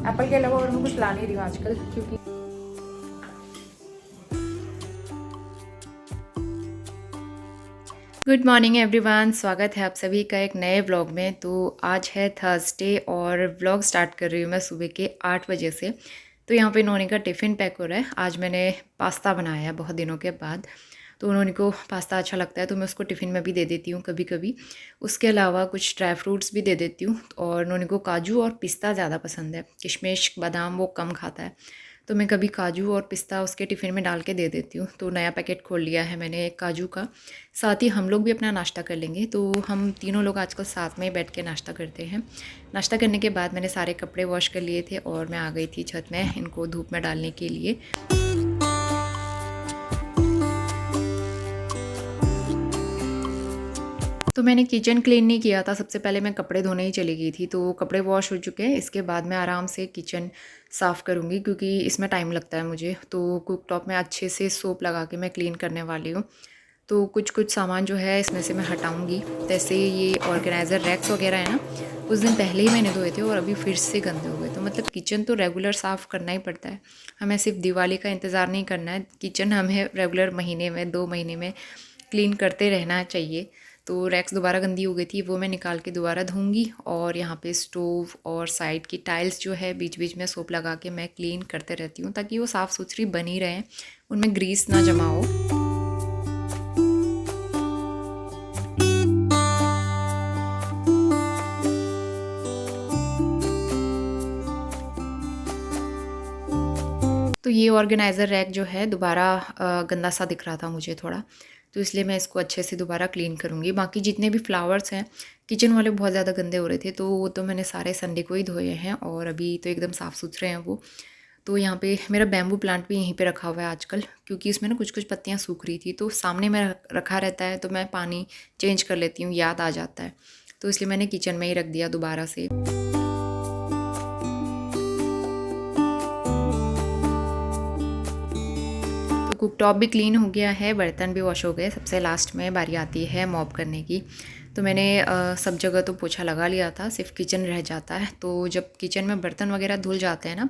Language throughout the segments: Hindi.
एप्पल के अलावा और मैं कुछ ला नहीं रही हूँ आजकल, क्योंकि गुड मॉर्निंग एवरीवन, स्वागत है आप सभी का एक नए व्लॉग में। तो आज है थर्सडे और व्लॉग स्टार्ट कर रही हूँ मैं सुबह के 8 बजे से। तो यहाँ पे नोनी का टिफ़िन पैक हो रहा है। आज मैंने पास्ता बनाया है बहुत दिनों के बाद, तो उन्होंने को पास्ता अच्छा लगता है तो मैं उसको टिफ़िन में भी दे देती हूँ कभी कभी। उसके अलावा कुछ ड्राई फ्रूट्स भी दे देती हूँ, और नोनी को काजू और पिस्ता ज़्यादा पसंद है, किशमिश बादाम वो कम खाता है, तो मैं कभी काजू और पिस्ता उसके टिफ़िन में डाल के दे देती हूँ। तो नया पैकेट खोल लिया है मैंने एक काजू का, साथ ही हम लोग भी अपना नाश्ता कर लेंगे। तो हम तीनों लोग आजकल साथ में ही बैठ के नाश्ता करते हैं। नाश्ता करने के बाद मैंने सारे कपड़े वॉश कर लिए थे और मैं आ गई थी छत में इनको धूप में डालने के लिए। तो मैंने किचन क्लीन नहीं किया था, सबसे पहले मैं कपड़े धोने ही चली गई थी। तो कपड़े वॉश हो चुके हैं, इसके बाद मैं आराम से किचन साफ़ करूँगी क्योंकि इसमें टाइम लगता है मुझे। तो कुक टॉप में अच्छे से सोप लगा के मैं क्लीन करने वाली हूँ। तो कुछ कुछ सामान जो है इसमें से मैं हटाऊँगी। जैसे ये ऑर्गेनाइज़र रैक्स वगैरह है ना, उस दिन पहले ही मैंने धोए थे और अभी फिर से गंदे हो गए। तो मतलब किचन तो रेगुलर साफ़ करना ही पड़ता है, हमें सिर्फ दिवाली का इंतज़ार नहीं करना है। किचन हमें रेगुलर महीने में 2 महीने में क्लीन करते रहना चाहिए। तो रैक्स दोबारा गंदी हो गई थी, वो मैं निकाल के दोबारा धोऊंगी। और यहाँ पे स्टोव और साइड की टाइल्स जो है बीच बीच में सोप लगा के मैं क्लीन करते रहती हूँ, ताकि वो साफ़ सुथरी बनी रहें, उनमें ग्रीस ना जमा हो। तो ये ऑर्गेनाइज़र रैक जो है दोबारा गंदा सा दिख रहा था मुझे थोड़ा, तो इसलिए मैं इसको अच्छे से दोबारा क्लीन करूँगी। बाकी जितने भी फ्लावर्स हैं किचन वाले बहुत ज़्यादा गंदे हो रहे थे, तो वो तो मैंने सारे संडे को ही धोए हैं और अभी तो एकदम साफ़ सुथरे हैं वो। तो यहाँ पे मेरा बैम्बू प्लांट भी यहीं पे रखा हुआ है आजकल, क्योंकि इसमें ना कुछ कुछ पत्तियाँ सूख रही थी, तो सामने में रखा रहता है तो मैं पानी चेंज कर लेती हूँ, याद आ जाता है, तो इसलिए मैंने किचन में ही रख दिया दोबारा से। कुक टॉप भी क्लीन हो गया है, बर्तन भी वॉश हो गए। सबसे लास्ट में बारी आती है मॉप करने की। तो मैंने सब जगह तो पोछा लगा लिया था, सिर्फ किचन रह जाता है। तो जब किचन में बर्तन वगैरह धुल जाते हैं ना,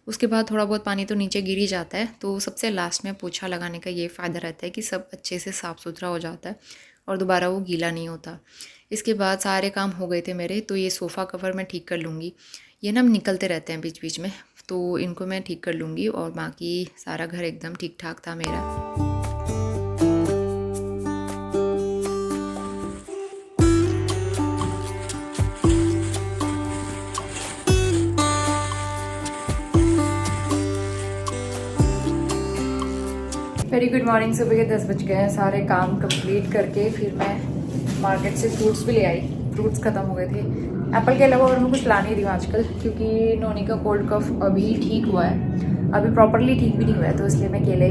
उसके बाद थोड़ा बहुत पानी तो नीचे गिर ही जाता है। तो सबसे लास्ट में पोछा लगाने का ये फ़ायदा रहता है कि सब अच्छे से साफ़ सुथरा हो जाता है और दोबारा वो गीला नहीं होता। इसके बाद सारे काम हो गए थे मेरे। तो ये सोफ़ा कवर मैं ठीक कर लूँगी, ये ना निकलते रहते हैं बीच बीच में, तो इनको मैं ठीक कर लूँगी। और बाकी सारा घर एकदम ठीक ठाक था मेरा। Very good morning. सुबह के 10 बज गए हैं। सारे काम कंप्लीट करके फिर मैं मार्केट से फ्रूट्स भी ले आई। फ्रूट्स ख़त्म हो गए थे। एप्पल के अलावा और मैं कुछ ला नहीं रही हूँ आजकल, क्योंकि नोनी का कोल्ड कफ अभी ठीक हुआ है, अभी प्रॉपरली ठीक भी नहीं हुआ है, तो इसलिए मैं केले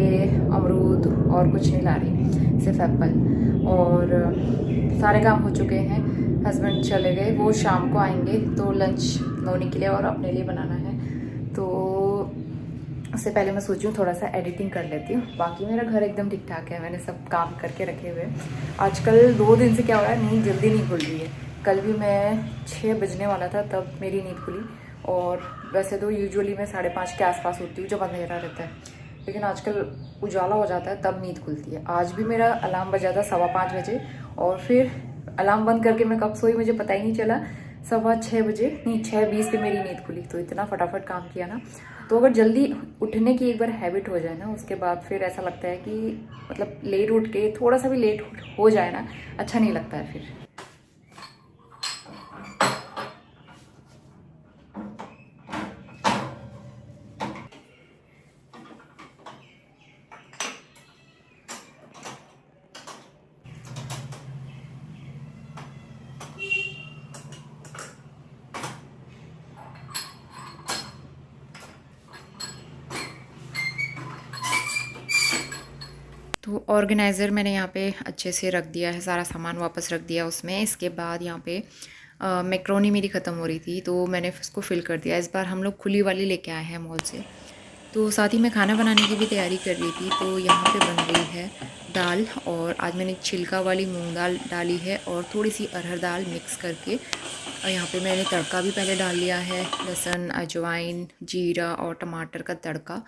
अमरूद और कुछ नहीं ला रही, सिर्फ एप्पल। और सारे काम हो चुके हैं। हस्बैंड चले गए, वो शाम को आएंगे, तो लंच नोनी के लिए और अपने लिए बनाना है। तो उससे पहले मैं सोची हूँ थोड़ा सा एडिटिंग कर लेती हूँ। बाकी मेरा घर एकदम ठीक ठाक है, मैंने सब काम करके रखे हुए हैं। आजकल 2 दिन से क्या हो रहा है, नींद जल्दी नहीं खुल रही है। कल भी मैं 6 बजने वाला था तब मेरी नींद खुली, और वैसे तो यूजुअली मैं 5:30 के आसपास उठती हूँ जब अंधेरा रहता है, लेकिन आजकल उजाला हो जाता है तब नींद खुलती है। आज भी मेरा अलार्म बजा था 5:15 बजे, और फिर अलार्म बंद करके मैं कब सोई मुझे पता ही नहीं चला। 6:15 बजे नहीं, 6:20 पे मेरी नींद खुली। तो इतना फटाफट काम किया ना। तो अगर जल्दी उठने की एक बार हैबिट हो जाए ना, उसके बाद फिर ऐसा लगता है कि मतलब लेट उठ के थोड़ा सा भी लेट हो जाए ना, अच्छा नहीं लगता है फिर। तो ऑर्गेनाइज़र मैंने यहाँ पे अच्छे से रख दिया है, सारा सामान वापस रख दिया उसमें। इसके बाद यहाँ पे मैक्रोनी मेरी ख़त्म हो रही थी, तो मैंने उसको फिल कर दिया। इस बार हम लोग खुली वाली लेके आए हैं मॉल से, तो साथ ही मैं खाना बनाने की भी तैयारी कर रही थी। तो यहाँ पे बन रही है दाल, और आज मैंने छिलका वाली मूंग दाल डाली है और थोड़ी सी अरहर दाल मिक्स करके, और यहाँ पे मैंने तड़का भी पहले डाल लिया है, लहसुन, अजवाइन, जीरा और टमाटर का तड़का।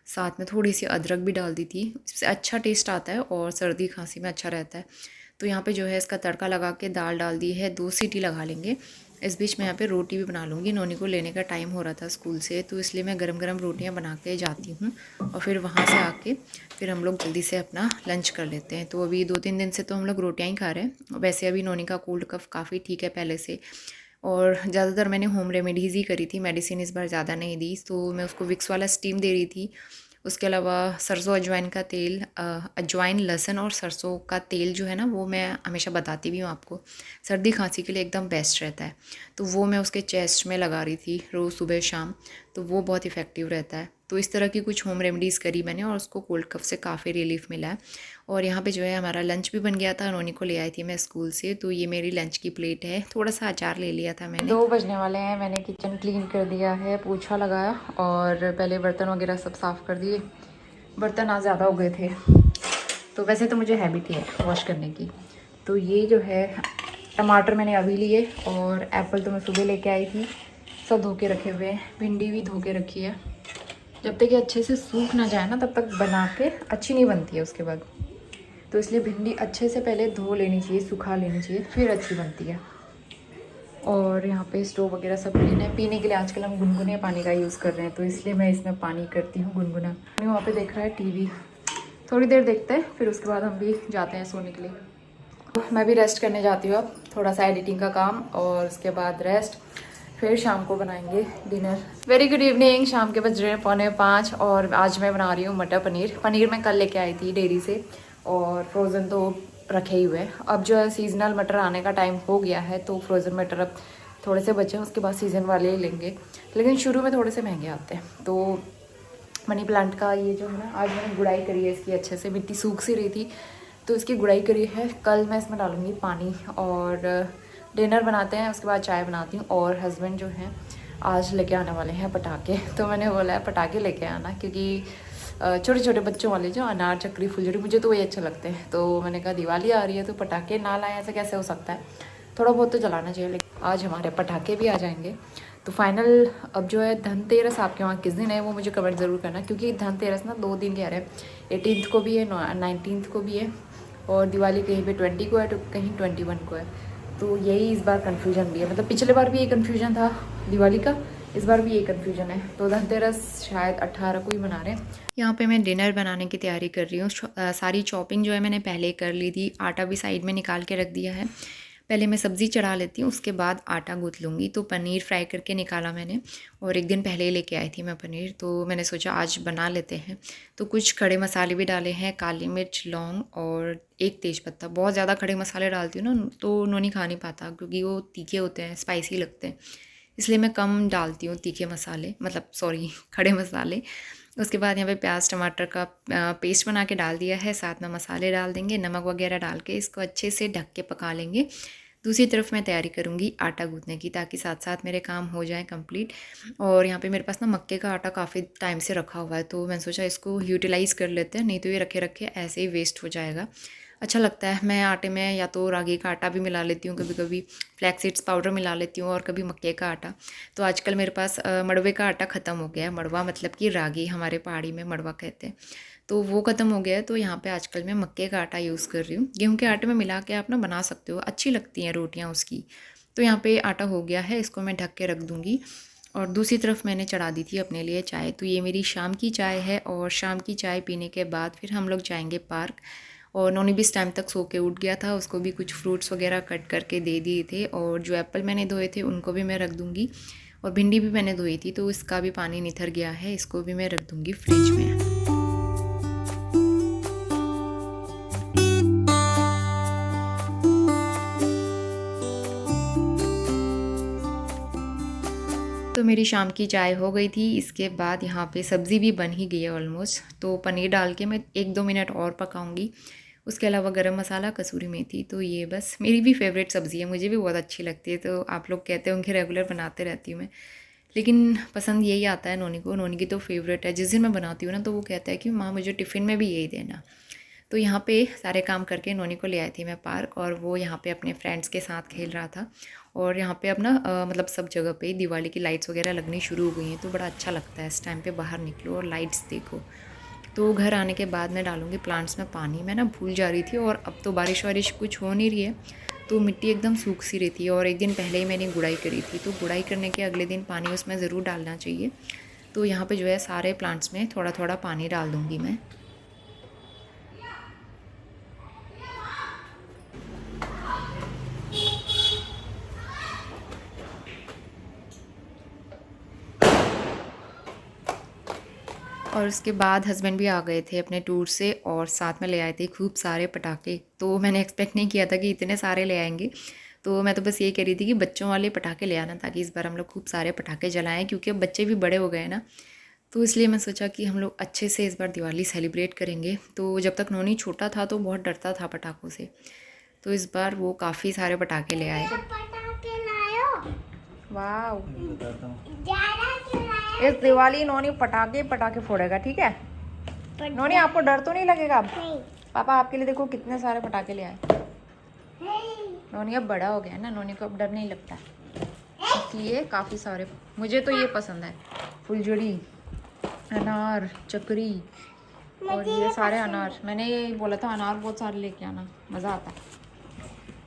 साथ में थोड़ी सी अदरक भी डाल दी थी, इससे अच्छा टेस्ट आता है और सर्दी खांसी में अच्छा रहता है। तो यहाँ पे जो है इसका तड़का लगा के दाल डाल दी है, 2 सीटी लगा लेंगे। इस बीच मैं यहाँ पे रोटी भी बना लूँगी। नोनी को लेने का टाइम हो रहा था स्कूल से, तो इसलिए मैं गरम गरम रोटियाँ बना के जाती हूँ और फिर वहाँ से आके फिर हम लोग जल्दी से अपना लंच कर लेते हैं। तो अभी 2-3 दिन से तो हम लोग रोटियाँ ही खा रहे हैं। वैसे अभी नोनी का कोल्ड कफ काफ़ी ठीक है पहले से, और ज़्यादातर मैंने होम रेमेडीज़ ही करी थी, मेडिसिन इस बार ज़्यादा नहीं दी। तो मैं उसको विक्स वाला स्टीम दे रही थी। उसके अलावा सरसों अजवाइन का तेल, अजवाइन, लहसुन और सरसों का तेल जो है ना, वो मैं हमेशा बताती भी हूँ आपको, सर्दी खांसी के लिए एकदम बेस्ट रहता है। तो वो मैं उसके चेस्ट में लगा रही थी रोज़ सुबह शाम, तो वो बहुत इफ़ेक्टिव रहता है। तो इस तरह की कुछ होम रेमेडीज़ करी मैंने और उसको कोल्ड कफ से काफ़ी रिलीफ मिला है। और यहाँ पे जो है हमारा लंच भी बन गया था, नोनी को ले आई थी मैं स्कूल से। तो ये मेरी लंच की प्लेट है, थोड़ा सा अचार ले लिया था मैंने। 2 बजने वाले हैं, मैंने किचन क्लीन कर दिया है, पोछा लगाया और पहले बर्तन वगैरह सब साफ़ कर दिए। बर्तन आज ज़्यादा हो गए थे, तो वैसे तो मुझे हैबिट ही है वॉश करने की। तो ये जो है टमाटर मैंने अभी लिए, और एप्पल तो मैं सुबह लेके आई थी, सब धो के रखे हुए हैं। भिंडी भी धो के रखी है। जब तक ये अच्छे से सूख ना जाए ना, तब तक बना के अच्छी नहीं बनती है उसके बाद। तो इसलिए भिंडी अच्छे से पहले धो लेनी चाहिए, सुखा लेनी चाहिए, फिर अच्छी बनती है। और यहाँ पे स्टोव वगैरह सब क्लीन है। पीने के लिए आजकल हम गुनगुने पानी का यूज़ कर रहे हैं, तो इसलिए मैं इसमें पानी करती हूँ गुनगुना। वहाँ पे देख रहा है टीवी, थोड़ी देर देखते हैं, फिर उसके बाद हम भी जाते हैं सोने के लिए। मैं भी रेस्ट करने जाती हूँ अब, थोड़ा सा एडिटिंग का काम और उसके बाद रेस्ट, फिर शाम को बनाएंगे डिनर। Very good evening. शाम के बज रहे हैं 4:45 और आज मैं बना रही हूँ मटर पनीर। पनीर मैं कल लेके आई थी डेयरी से, और फ्रोज़न तो रखे ही हुए हैं। अब जो है सीजनल मटर आने का टाइम हो गया है, तो फ्रोज़न मटर अब थोड़े से बचे हैं, उसके बाद सीज़न वाले ही लेंगे, लेकिन शुरू में थोड़े से महंगे आते हैं। तो मनी प्लांट का ये जो है ना, आज मैंने गुड़ाई करी है इसकी अच्छे से, मिट्टी सूख सी रही थी तो इसकी गुड़ाई करी है। कल मैं इसमें डालूँगी पानी और डिनर बनाते हैं, उसके बाद चाय बनाती हूँ। और हस्बैंड जो हैं आज लेके आने वाले हैं पटाखे, तो मैंने बोला है पटाखे लेके आना, क्योंकि छोटे छोटे बच्चों वाले जो अनार, चक्री, फुलझड़ी, मुझे तो वही अच्छे लगते हैं। तो मैंने कहा दिवाली आ रही है तो पटाखे ना लाएं, ऐसा कैसे हो सकता है, थोड़ा बहुत तो जलाना चाहिए। लेकिन आज हमारे पटाखे भी आ जाएंगे। तो फाइनल अब जो है धनतेरस आपके वहाँ किस दिन है वो मुझे कमेंट ज़रूर करना, क्योंकि धनतेरस ना 2 दिन कह रहे हैं, 18th को भी है, 19th को भी है, और दिवाली कहीं पे 20 को है तो कहीं 21 को है। तो यही इस बार कन्फ्यूजन भी है, मतलब पिछले बार भी ये कन्फ्यूजन था दिवाली का, इस बार भी ये कन्फ्यूजन है। तो धनतेरस शायद 18 को ही मना रहे हैं। यहाँ पे मैं डिनर बनाने की तैयारी कर रही हूँ। सारी चॉपिंग जो है मैंने पहले कर ली थी, आटा भी साइड में निकाल के रख दिया है। पहले मैं सब्ज़ी चढ़ा लेती हूँ, उसके बाद आटा गूँथ लूँगी। तो पनीर फ्राई करके निकाला मैंने, और एक दिन पहले ही लेके आई थी मैं पनीर, तो मैंने सोचा आज बना लेते हैं। तो कुछ खड़े मसाले भी डाले हैं, काली मिर्च, लौंग और 1 तेज़पत्ता। बहुत ज़्यादा खड़े मसाले डालती हूँ ना तो नोनी खा नहीं पाता, क्योंकि वो तीखे होते हैं, स्पाइसी लगते हैं, इसलिए मैं कम डालती हूँ तीखे मसाले, मतलब सॉरी खड़े मसाले। उसके बाद यहाँ पे प्याज टमाटर का पेस्ट बना के डाल दिया है, साथ में मसाले डाल देंगे, नमक वगैरह डाल के इसको अच्छे से ढक के पका लेंगे। दूसरी तरफ मैं तैयारी करूँगी आटा गूँथने की, ताकि साथ साथ मेरे काम हो जाएं कंप्लीट। और यहाँ पे मेरे पास ना मक्के का आटा काफ़ी टाइम से रखा हुआ है, तो मैंने सोचा इसको यूटिलाइज़ कर लेते हैं, नहीं तो ये रखे रखे ऐसे ही वेस्ट हो जाएगा। अच्छा लगता है। मैं आटे में या तो रागी का आटा भी मिला लेती हूँ, कभी कभी फ्लैक्स सीड्स पाउडर मिला लेती हूँ, और कभी मक्के का आटा। तो आजकल मेरे पास मड़वे का आटा ख़त्म हो गया है। मड़वा मतलब कि रागी, हमारे पहाड़ी में मड़वा कहते हैं, तो वो ख़त्म हो गया है। तो यहाँ पे आजकल मैं मक्के का आटा यूज़ कर रही हूँ। गेहूँ के आटे में मिला के आप ना बना सकते हो, अच्छी लगती हैं रोटियाँ उसकी। तो यहाँ पे आटा हो गया है, इसको मैं ढक के रख दूँगी। और दूसरी तरफ मैंने चढ़ा दी थी अपने लिए चाय। तो ये मेरी शाम की चाय है, और शाम की चाय पीने के बाद फिर हम लोग जाएंगे पार्क। और नोनी भी इस टाइम तक सो के उठ गया था, उसको भी कुछ फ्रूट्स वगैरह कट करके दे दिए थे, और जो एप्पल मैंने धोए थे उनको भी मैं रख दूँगी। और भिंडी भी मैंने धोई थी, तो इसका भी पानी निथर गया है, इसको भी मैं रख दूँगी फ्रिज में। तो मेरी शाम की चाय हो गई थी। इसके बाद यहाँ पे सब्ज़ी भी बन ही गई है ऑलमोस्ट। तो पनीर डाल के मैं 1-2 मिनट और पकाऊंगी। उसके अलावा गरम मसाला, कसूरी मेथी। तो ये बस मेरी भी फेवरेट सब्ज़ी है, मुझे भी बहुत अच्छी लगती है। तो आप लोग कहते होंगे रेगुलर बनाते रहती हूँ मैं, लेकिन पसंद यही आता है नोनी को। नोनी की तो फेवरेट है, जिस दिन मैं बनाती हूँ ना तो वो कहता है कि माँ मुझे टिफ़िन में भी यही देना। तो यहाँ पे सारे काम करके नोनी को ले आई थी मैं पार्क, और वो यहाँ पे अपने फ्रेंड्स के साथ खेल रहा था। और यहाँ पे अब ना मतलब सब जगह पे दिवाली की लाइट्स वगैरह लगनी शुरू हो गई हैं, तो बड़ा अच्छा लगता है इस टाइम पे बाहर निकलो और लाइट्स देखो। तो घर आने के बाद मैं डालूँगी प्लांट्स में पानी। मैं ना भूल जा रही थी, और अब तो बारिश वारिश कुछ हो नहीं रही है, तो मिट्टी एकदम सूख सी रहती है। और एक दिन पहले ही मैंने गुड़ाई करी थी, तो गुड़ाई करने के अगले दिन पानी उसमें ज़रूर डालना चाहिए। तो यहाँ पे जो है सारे प्लांट्स में थोड़ा थोड़ा पानी डाल दूँगी मैं। और उसके बाद हस्बैंड भी आ गए थे अपने टूर से, और साथ में ले आए थे खूब सारे पटाखे। तो मैंने एक्सपेक्ट नहीं किया था कि इतने सारे ले आएंगे, तो मैं तो बस ये कह रही थी कि बच्चों वाले पटाखे ले आना, ताकि इस बार हम लोग खूब सारे पटाखे जलाएं, क्योंकि अब बच्चे भी बड़े हो गए हैं ना। तो इसलिए मैं सोचा कि हम लोग अच्छे से इस बार दिवाली सेलिब्रेट करेंगे। तो जब तक नोनी छोटा था तो बहुत डरता था पटाखों से, तो इस बार वो काफ़ी सारे पटाखे ले आए। वाह, इस दिवाली नोनी पटाखे फोड़ेगा, ठीक है नोनी? आपको डर तो नहीं लगेगा अब? पापा आपके लिए देखो कितने सारे पटाखे ले आए। नोनी अब बड़ा हो गया है ना, नोनी को अब डर नहीं लगता, इसलिए काफ़ी सारे। मुझे तो ये पसंद है, फुलझड़ी, अनार, चक्री, और ये सारे अनार। मैंने ये बोला था अनार बहुत सारे लेके आना, मज़ा आता है।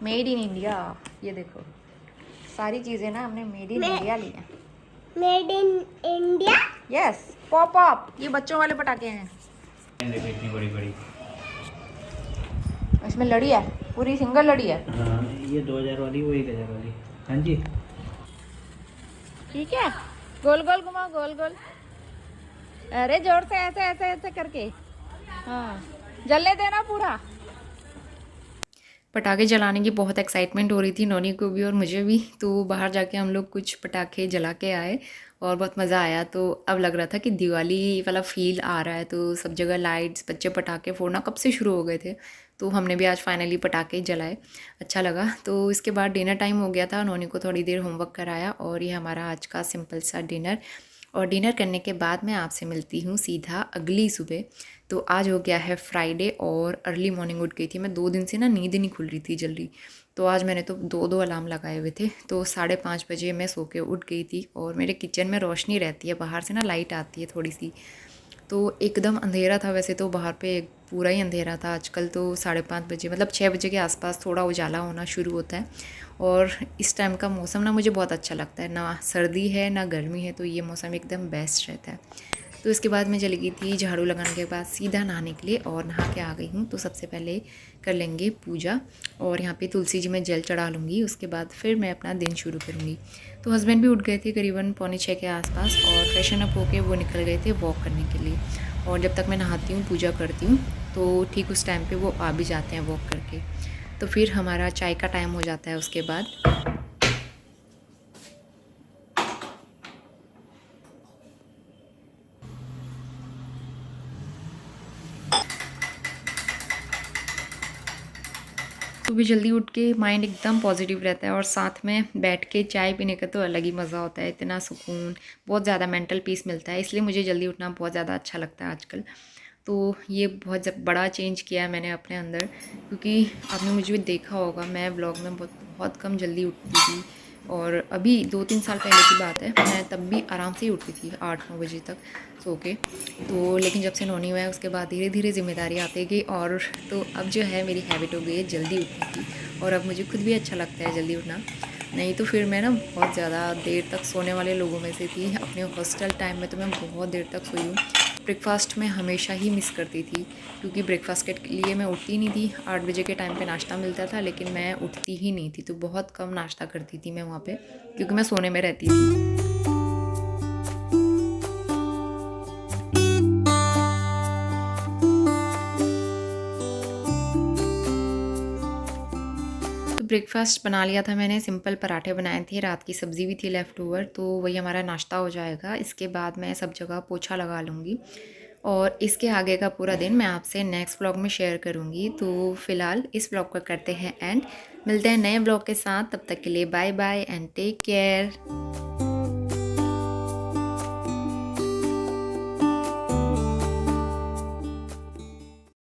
मेड इन इंडिया, ये देखो सारी चीज़ें ना हमने मेड इन इंडिया ली है। Made in India? Yes, pop pop, ये बच्चों वाले पटाखे हैं। इतनी बड़ी बड़ी, इसमें लड़ी है, पूरी सिंगल लड़ी है। हाँ ये 2000 वाली, वो 1000 वाली। हाँ जी ठीक है, गोल गोल घुमाओ, गोल गोल। अरे जोर से ऐसे ऐसे ऐसे करके, हाँ जलने देना पूरा। पटाखे जलाने की बहुत एक्साइटमेंट हो रही थी नोनी को भी और मुझे भी। तो बाहर जाके हम लोग कुछ पटाखे जला के आए और बहुत मज़ा आया। तो अब लग रहा था कि दिवाली वाला फील आ रहा है, तो सब जगह लाइट्स, बच्चे पटाखे फोड़ना कब से शुरू हो गए थे, तो हमने भी आज फाइनली पटाखे जलाए, अच्छा लगा। तो इसके बाद डिनर टाइम हो गया था, नोनी को थोड़ी देर होमवर्क कराया और ये हमारा आज का सिंपल सा डिनर। और डिनर करने के बाद मैं आपसे मिलती हूँ सीधा अगली सुबह। तो आज हो गया है फ्राइडे और अर्ली मॉर्निंग उठ गई थी मैं। 2 दिन से ना नींद नहीं खुल रही थी जल्दी, तो आज मैंने तो 2 अलार्म लगाए हुए थे। तो 5:30 बजे मैं सो के उठ गई थी। और मेरे किचन में रोशनी रहती है, बाहर से ना लाइट आती है थोड़ी सी, तो एकदम अंधेरा था। वैसे तो बाहर पे पूरा ही अंधेरा था, आजकल तो 5:30 बजे मतलब 6 बजे के आसपास थोड़ा उजाला होना शुरू होता है। और इस टाइम का मौसम ना मुझे बहुत अच्छा लगता है, ना सर्दी है ना गर्मी है, तो ये मौसम एकदम बेस्ट रहता है। तो इसके बाद मैं चली गई थी झाड़ू लगाने के बाद सीधा नहाने के लिए, और नहा के आ गई हूँ। तो सबसे पहले कर लेंगे पूजा, और यहाँ पे तुलसी जी में जल चढ़ा लूँगी, उसके बाद फिर मैं अपना दिन शुरू करूँगी। तो हस्बैंड भी उठ गए थे करीबन 5:45 के आसपास, और फ्रेशन अप होके वो निकल गए थे वॉक करने के लिए। और जब तक मैं नहाती हूँ पूजा करती हूँ, तो ठीक उस टाइम पे वो आ भी जाते हैं वॉक करके। तो फिर हमारा चाय का टाइम हो जाता है उसके बाद। सुबह जल्दी उठ के माइंड एकदम पॉजिटिव रहता है, और साथ में बैठ के चाय पीने का तो अलग ही मज़ा होता है, इतना सुकून, बहुत ज़्यादा मेंटल पीस मिलता है। इसलिए मुझे जल्दी उठना बहुत ज़्यादा अच्छा लगता है आजकल। तो ये बहुत बड़ा चेंज किया है मैंने अपने अंदर, क्योंकि आपने मुझे भी देखा होगा मैं व्लॉग में बहुत कम जल्दी उठती थी। और अभी 2-3 साल पहले की बात है, मैं तब भी आराम से ही उठती थी 8-9 बजे तक सो के। तो लेकिन जब से नोनी हुआ है उसके बाद धीरे धीरे जिम्मेदारी आती गई, और तो अब जो है मेरी हैबिट हो गई है जल्दी उठने की। और अब मुझे खुद भी अच्छा लगता है जल्दी उठना, नहीं तो फिर मैं ना बहुत ज़्यादा देर तक सोने वाले लोगों में से थी। अपने हॉस्टल टाइम में तो मैं बहुत देर तक सोई हूँ। ब्रेकफास्ट में हमेशा ही मिस करती थी, क्योंकि ब्रेकफास्ट के लिए मैं उठती नहीं थी। 8 बजे के टाइम पे नाश्ता मिलता था, लेकिन मैं उठती ही नहीं थी, तो बहुत कम नाश्ता करती थी मैं वहाँ पे, क्योंकि मैं सोने में रहती थी। ब्रेकफास्ट बना लिया था मैंने, सिंपल पराठे बनाए थे, रात की सब्ज़ी भी थी लेफ़्ट ओवर, तो वही हमारा नाश्ता हो जाएगा। इसके बाद मैं सब जगह पोछा लगा लूँगी, और इसके आगे का पूरा दिन मैं आपसे नेक्स्ट व्लॉग में शेयर करूँगी। तो फ़िलहाल इस व्लॉग को करते हैं एंड, मिलते हैं नए व्लॉग के साथ। तब तक के लिए bye bye and take care.